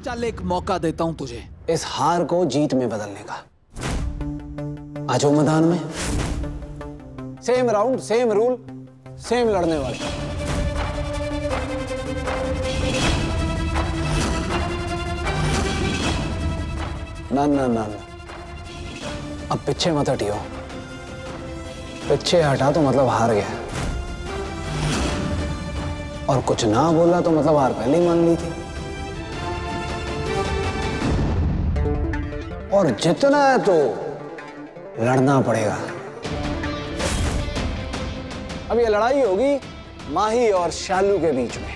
चल एक मौका देता हूं तुझे इस हार को जीत में बदलने का। आ जाओ मैदान में। Same round, same rule, same लड़ने वाले। ना ना ना ना, अब पीछे मत हटियो। पीछे हटा तो मतलब हार गया, और कुछ ना बोला तो मतलब हार पहले ही मान ली थी। और जितना है तो लड़ना पड़ेगा। अब ये लड़ाई होगी माही और शालू के बीच में,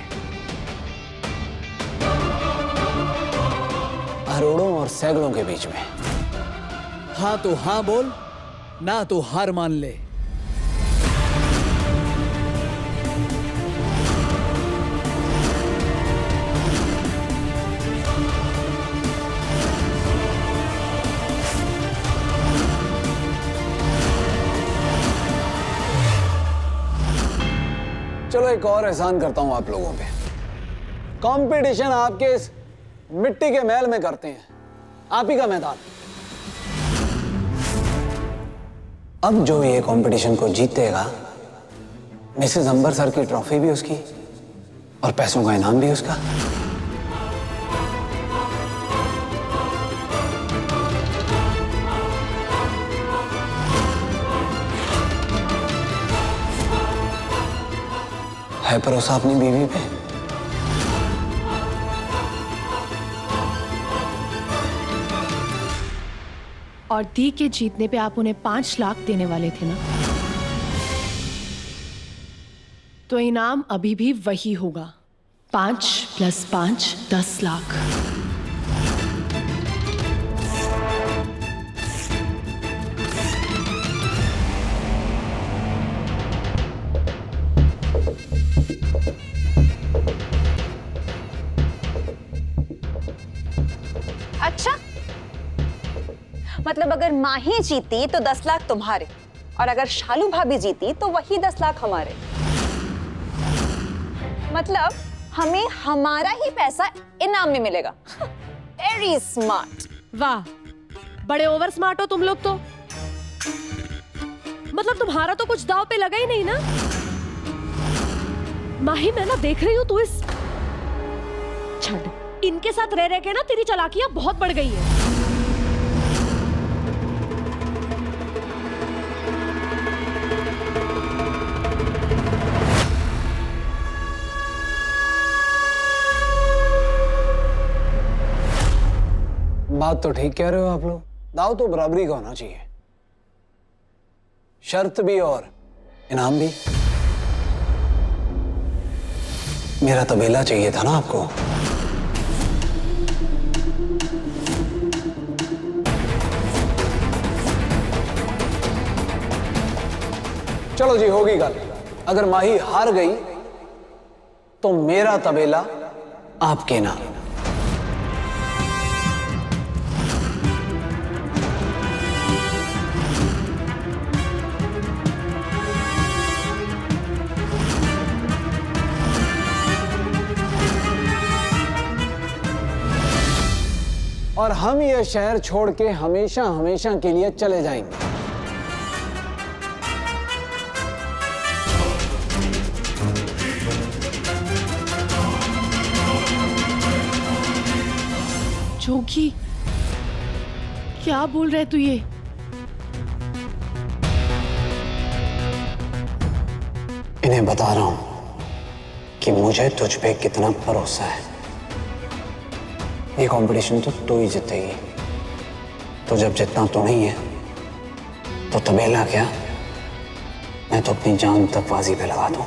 करोड़ों और सैकड़ों के बीच में। हाँ तो हाँ बोल, ना तो हार मान ले। चलो एक और एहसान करता हूं आप लोगों पे। कंपटीशन आपके इस मिट्टी के महल में करते हैं, आप ही का मैदान। अब जो ये कंपटीशन को जीतेगा, मिसेस अंबर सर की ट्रॉफी भी उसकी और पैसों का इनाम भी उसका। है भरोसा अपनी बीवी पे? और दी के जीतने पे आप उन्हें 5 लाख देने वाले थे ना, तो इनाम अभी भी वही होगा, 5 + 5 10 लाख। अच्छा, मतलब अगर माही जीती तो 10 लाख तुम्हारे, और अगर शालू भाभी जीती तो वही 10 लाख हमारे। मतलब हमें हमारा ही पैसा इनाम में मिलेगा। Very smart. वाह, बड़े ओवर स्मार्ट हो तुम लोग तो। मतलब तुम्हारा तो कुछ दांव पे लगा ही नहीं ना। माही, मैं ना देख रही हूँ तू इस छड़ इनके साथ रह के ना तेरी चालाकियां बहुत बढ़ गई है। बात तो ठीक कह रहे हो आप लोग। दाव तो बराबरी का होना चाहिए, शर्त भी और इनाम भी। मेरा तबेला चाहिए था ना आपको। चलो जी, होगी गल। अगर माही हार गई तो मेरा तबेला आपके नाम। और हम ये शहर छोड़ के हमेशा हमेशा के लिए चले जाएंगे। जोगी, क्या बोल रहे तू ये? इन्हें बता रहा हूं कि मुझे तुझ पे कितना भरोसा है। ये कंपटीशन तो तू ही जीतेगी। तो जब जितना तो नहीं है तो तबेला क्या, मैं तो अपनी जान तक बाजी पे लगा दूं।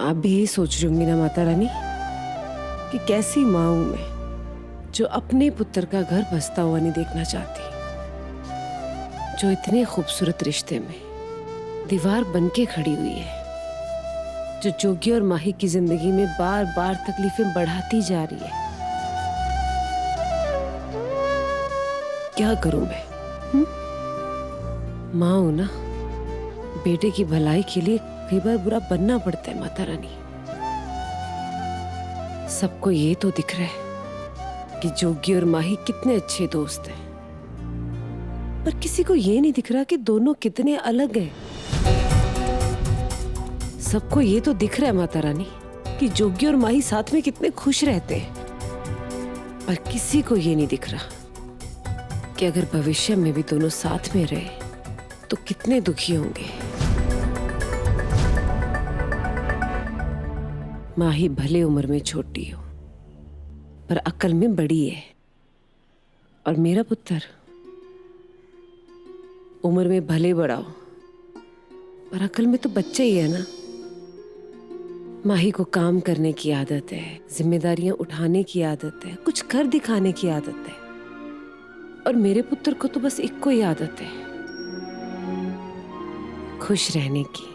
आप भी यही सोच रही होंगी ना माता रानी, कि कैसी माँ हूं मैं जो अपने पुत्र का घर बसता हुआ नहीं देखना चाहती, जो इतने खूबसूरत रिश्ते में दीवार बनके खड़ी हुई है, जो जोगी और माही की जिंदगी में बार बार तकलीफें बढ़ाती जा रही है। क्या करूं मैं? माँ हूं ना, बेटे की भलाई के लिए कई बार बुरा बनना पड़ता है माता रानी। सबको ये तो दिख रहा है कि जोगी और माही कितने अच्छे दोस्त हैं, पर किसी को ये नहीं दिख रहा कि दोनों कितने अलग हैं। सबको ये तो दिख रहा है माता रानी कि जोगी और माही साथ में कितने खुश रहते हैं, पर किसी को ये नहीं दिख रहा कि अगर भविष्य में भी दोनों साथ में रहे तो कितने दुखी होंगे। माही भले उम्र में छोटी हो पर अक्ल में बड़ी है, और मेरा पुत्र उम्र में भले बड़ा हो पर अक्ल में तो बच्चा ही है ना। माही को काम करने की आदत है, जिम्मेदारियां उठाने की आदत है, कुछ कर दिखाने की आदत है, और मेरे पुत्र को तो बस एक को ही आदत है, खुश रहने की,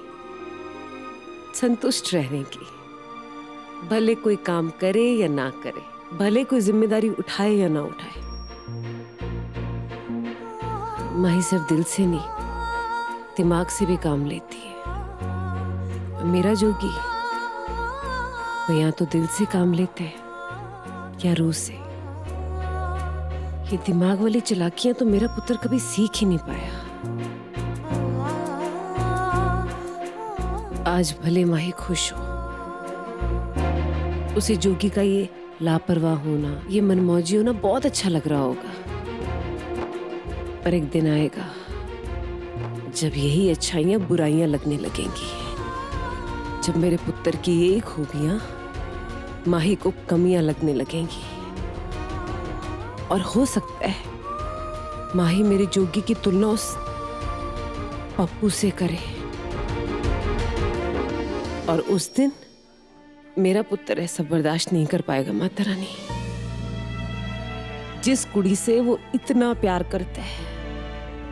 संतुष्ट रहने की। भले कोई काम करे या ना करे, भले कोई जिम्मेदारी उठाए या ना उठाए, माही सिर्फ दिल से नहीं दिमाग से भी काम लेती है। मेरा जोगी वो या तो दिल से काम लेते हैं या रूह से। ये दिमाग वाली चालाकियां तो मेरा पुत्र कभी सीख ही नहीं पाया। आज भले माही खुश हो, उसे जोगी का ये लापरवाह होना, ये मनमौजी होना बहुत अच्छा लग रहा होगा, पर एक दिन आएगा जब यही अच्छाइयां बुराइयां लगने लगेंगी, जब मेरे पुत्र की यही खूबियां माही को कमियां लगने लगेंगी, और हो सकता है माही मेरे जोगी की तुलना उस पप्पू से करे, और उस दिन मेरा पुत्र ऐसा बर्दाश्त नहीं कर पाएगा माता रानी। जिस कुड़ी से वो इतना प्यार करता है,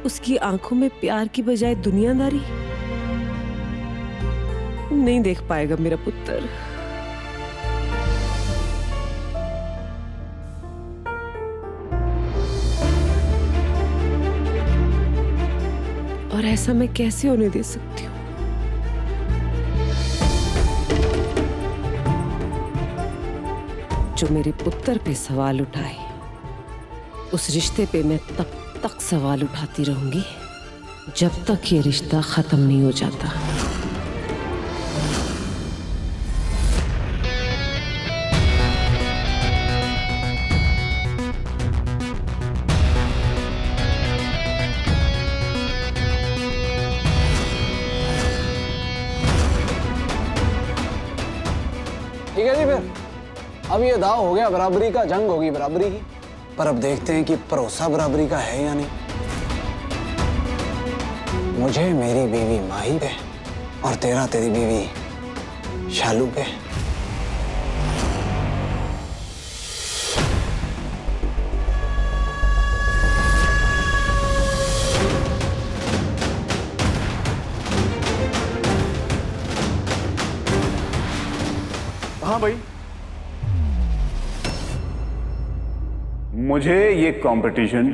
उसकी आंखों में प्यार की बजाय दुनियादारी नहीं देख पाएगा मेरा पुत्र। और ऐसा मैं कैसे होने दे सकती हूँ? जो मेरे पुत्र पे सवाल उठाए, उस रिश्ते पे मैं तब तक सवाल उठाती रहूंगी जब तक ये रिश्ता खत्म नहीं हो जाता। ठीक है जी, फिर अब ये दाव हो गया बराबरी का, जंग होगी बराबरी की, पर अब देखते हैं कि भरोसा बराबरी का है या नहीं। मुझे मेरी बीवी माही पे और तेरा तेरी बीवी शालू पे। हाँ भाई, मुझे ये कंपटीशन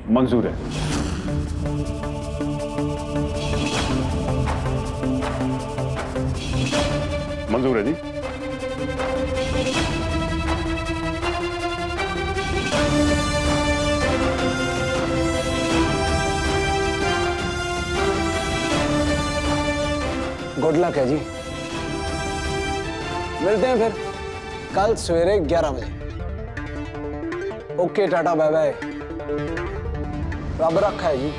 मंजूर है। मंजूर है जी। गुड लक है जी। मिलते हैं फिर कल सवेरे 11 बजे। ओके, टाटा बाय बाय। रब रखा है जी।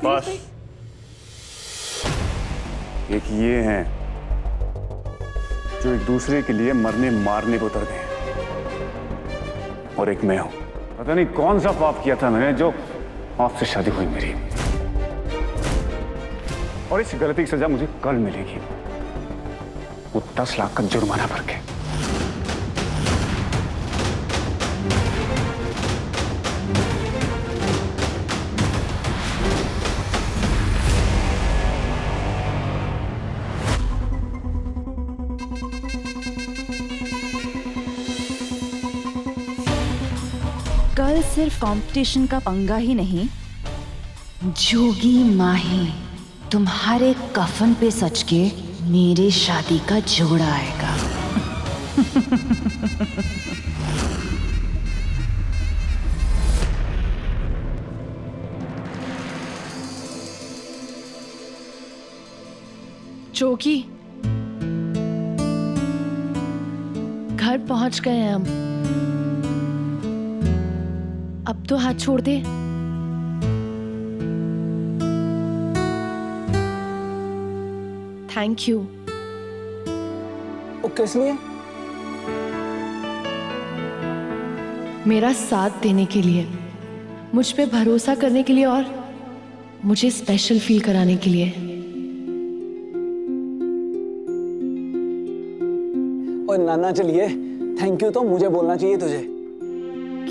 बस एक ये हैं जो एक दूसरे के लिए मरने मारने को उतर गए, और एक मैं हूं। पता नहीं कौन सा पाप किया था मैंने जो आपसे शादी हुई मेरी, और इस गलती की सजा मुझे कल मिलेगी, वो 10 लाख का जुर्माना भर के। कल सिर्फ कंपटीशन का पंगा ही नहीं, जोगी माही तुम्हारे कफन पे सच के मेरी शादी का जोड़ा आएगा। जोगी, घर पहुंच गए हैं हम। अब तो हाथ छोड़ दे। Thank you. वो किस लिए? मेरा साथ देने के लिए, मुझ पे भरोसा करने के लिए और मुझे स्पेशल फील कराने के लिए। और नाना चलिए, थैंक यू तो मुझे बोलना चाहिए तुझे।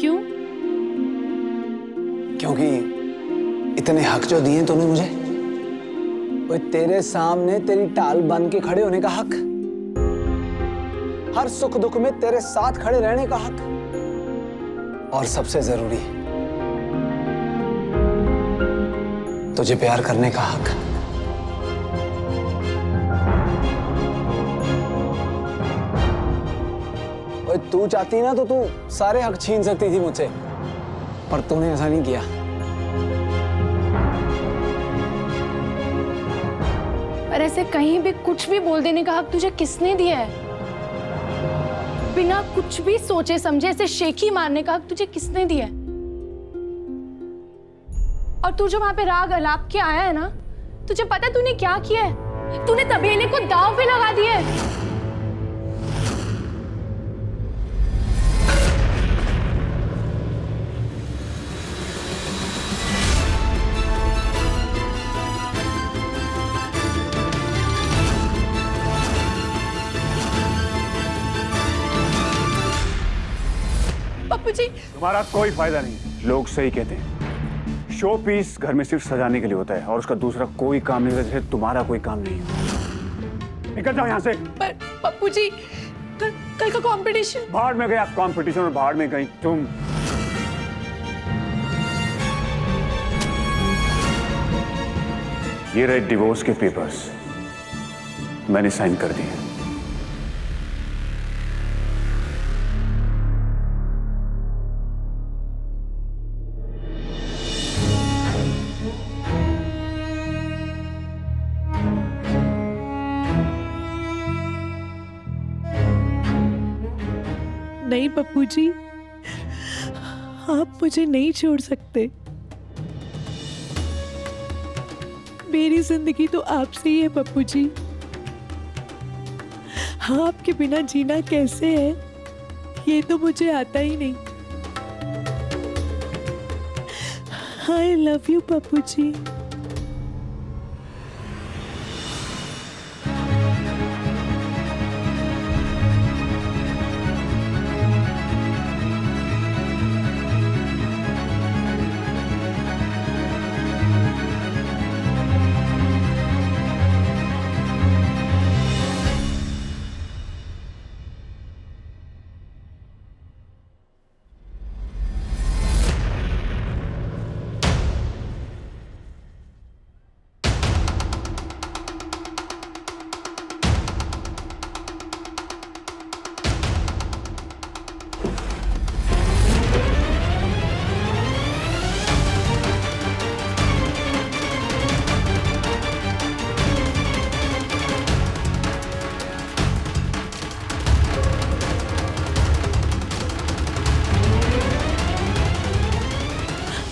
क्यों? क्योंकि इतने हक जो दिए तूने मुझे, वो तेरे सामने तेरी टाल बन के खड़े होने का हक, हर सुख दुख में तेरे साथ खड़े रहने का हक, और सबसे जरूरी तुझे प्यार करने का हक। और तू चाहती ना तो तू सारे हक छीन सकती थी मुझसे, पर तूने ऐसा नहीं किया। पर ऐसे कहीं भी कुछ भी बोल देने का हक तुझे किसने दिया है? बिना कुछ भी सोचे समझे ऐसे शेखी मारने का हक तुझे किसने दिया है? और तू जो वहां पे राग अलाप के आया है ना, तुझे पता है तूने क्या किया है? तूने तबेले को दांव पे लगा दिया है। पप्पू जी, तुम्हारा कोई फायदा नहीं। लोग सही कहते हैं, शो पीस घर में सिर्फ सजाने के लिए होता है और उसका दूसरा कोई काम नहीं होता, जैसे तुम्हारा कोई काम नहीं है। निकल जाओ यहाँ से। पर पप्पू जी, कल का कंपटीशन। भाड़ में गया कंपटीशन और भाड़ में गई तुम। ये रहे डिवोर्स के पेपर्स, मैंने साइन कर दिए। नहीं पप्पू जी, आप मुझे नहीं छोड़ सकते। मेरी जिंदगी तो आपसे ही है पप्पू जी। आपके बिना जीना कैसे है ये तो मुझे आता ही नहीं। I love you Pappu ji.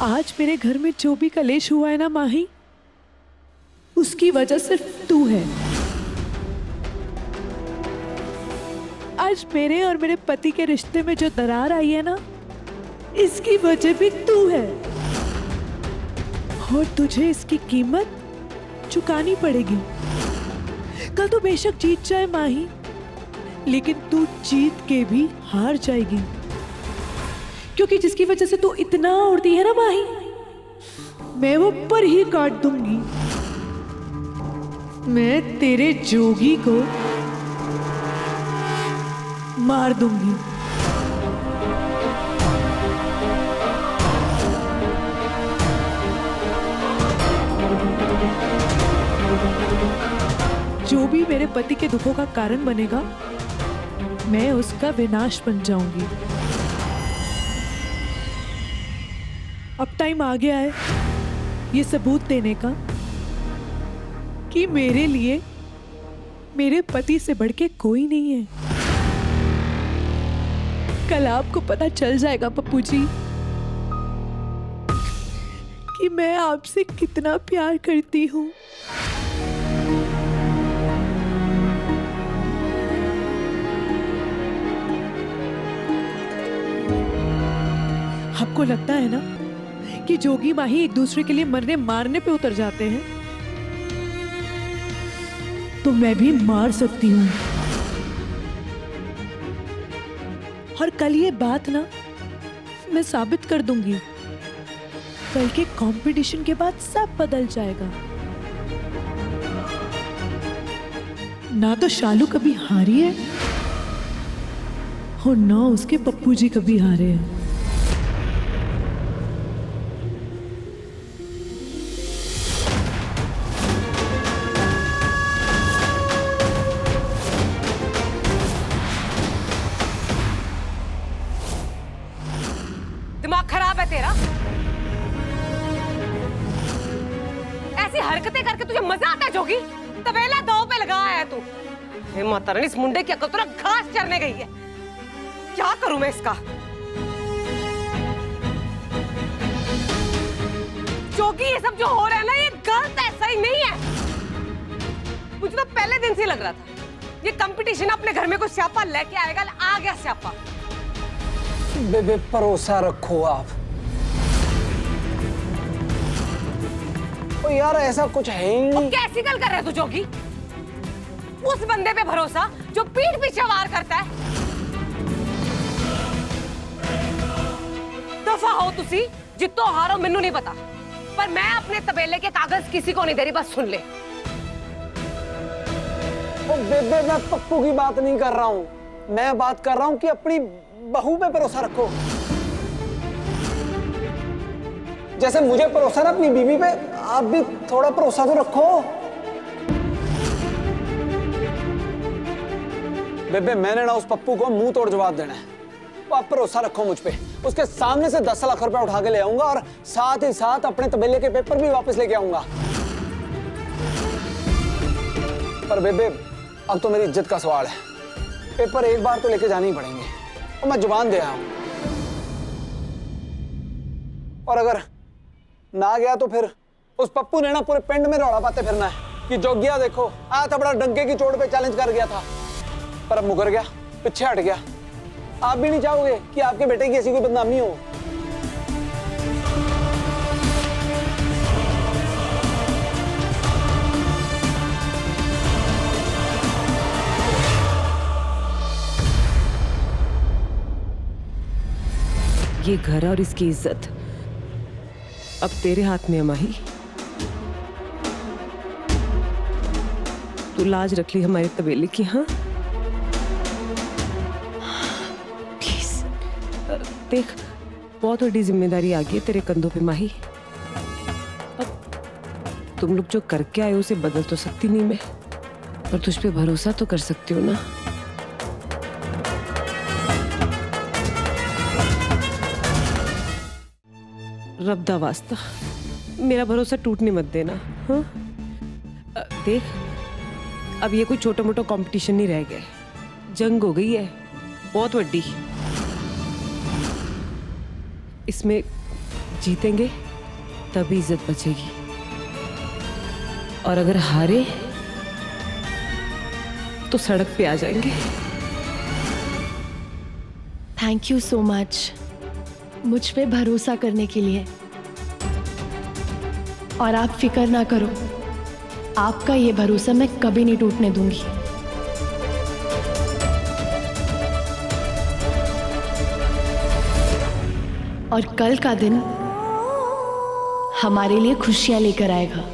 आज मेरे घर में जो भी कलेश हुआ है ना माही, उसकी वजह सिर्फ तू है। आज मेरे और मेरे पति के रिश्ते में जो दरार आई है ना, इसकी वजह भी तू है। और तुझे इसकी कीमत चुकानी पड़ेगी। कल तो बेशक जीत जाए माही, लेकिन तू जीत के भी हार जाएगी, क्योंकि जिसकी वजह से तू इतना उड़ती है ना माही, मैं वो पर ही काट दूंगी। मैं तेरे जोगी को मार दूंगी। जो भी मेरे पति के दुखों का कारण बनेगा, मैं उसका विनाश बन जाऊंगी। अब टाइम आ गया है ये सबूत देने का कि मेरे लिए मेरे पति से बढ़ के कोई नहीं है। कल आपको पता चल जाएगा पप्पू जी कि मैं आपसे कितना प्यार करती हूँ। आपको लगता है ना कि जोगी माही एक दूसरे के लिए मरने मारने पे उतर जाते हैं, तो मैं भी मार सकती हूँ। और कल ये बात ना मैं साबित कर दूंगी। कल के कंपटीशन के बाद सब बदल जाएगा। ना तो शालू कभी हारी है और ना उसके पप्पू जी कभी हारे हैं। दिमाग खराब है तेरा? ऐसी हरकतें करके तुझे मजा आता है जोगी? तबेला दांव पे लगाया है तू। हे माता रानी, इस मुंडे की अकल तो ना घास चरने गई है। क्या करूं मैं इसका? जोगी, ये सब जो हो रहा है ना, ये गलत है, सही नहीं है। मुझे तो पहले दिन से लग रहा था ये कंपटीशन अपने घर में कोई स्यापा लेके आएगा। आ गया स्यापा। बेबे भरोसा रखो आप। ओ यार, ऐसा कुछ है ही नहीं। कैसी गल कर रहे तू जोगी? उस बंदे पे भरोसा जो पीठ पीछे वार करता है। दफा हो तुसी, जितो हारो मैनू नहीं पता, पर मैं अपने तबेले के कागज किसी को नहीं दे रही। बस सुन ले। ओ बेबे, मैं पप्पू की बात नहीं कर रहा हूँ, मैं बात कर रहा हूँ कि अपनी बहू पे भरोसा रखो। जैसे मुझे भरोसा ना अपनी बीवी पे, आप भी थोड़ा भरोसा तो रखो। बेबे, मैंने ना उस पप्पू को मुंह तोड़ जवाब देना है। तो आप भरोसा रखो मुझ पे। उसके सामने से 10 लाख रुपए उठा के ले आऊंगा और साथ ही साथ अपने तबेले के पेपर भी वापस लेके आऊंगा। पर बेबे, अब तो मेरी इज्जत का सवाल है। पेपर एक बार तो लेके जाने ही पड़ेंगे और मैं जुबान दे आया हूं। और अगर ना गया तो फिर उस पप्पू ने ना पूरे पिंड में रौला पाते फिरना है कि जोगिया देखो, आया था बड़ा डंके की चोट पे चैलेंज कर गया था, पर अब मुकर गया, पीछे हट गया। आप भी नहीं चाहोगे कि आपके बेटे की ऐसी कोई बदनामी हो? ये घर और इसकी इज्जत अब तेरे हाथ में है माही। तू लाज रख ली हमारे तबेले की। हाँ प्लीज। देख, बहुत बड़ी जिम्मेदारी आ गई है तेरे कंधों पे माही। अब तुम लोग जो करके आए उसे बदल तो सकती नहीं मैं, पर तुझ पे भरोसा तो कर सकती हूँ ना। रब दा वास्ता मेरा भरोसा टूटने मत देना। हाँ देख, अब ये कोई छोटा मोटा कंपटीशन नहीं रह गया, जंग हो गई है बहुत बड़ी। इसमें जीतेंगे तभी इज्जत बचेगी, और अगर हारे तो सड़क पे आ जाएंगे। थैंक यू सो मच मुझ पे भरोसा करने के लिए। और आप फिक्र ना करो, आपका ये भरोसा मैं कभी नहीं टूटने दूंगी। और कल का दिन हमारे लिए खुशियां लेकर आएगा।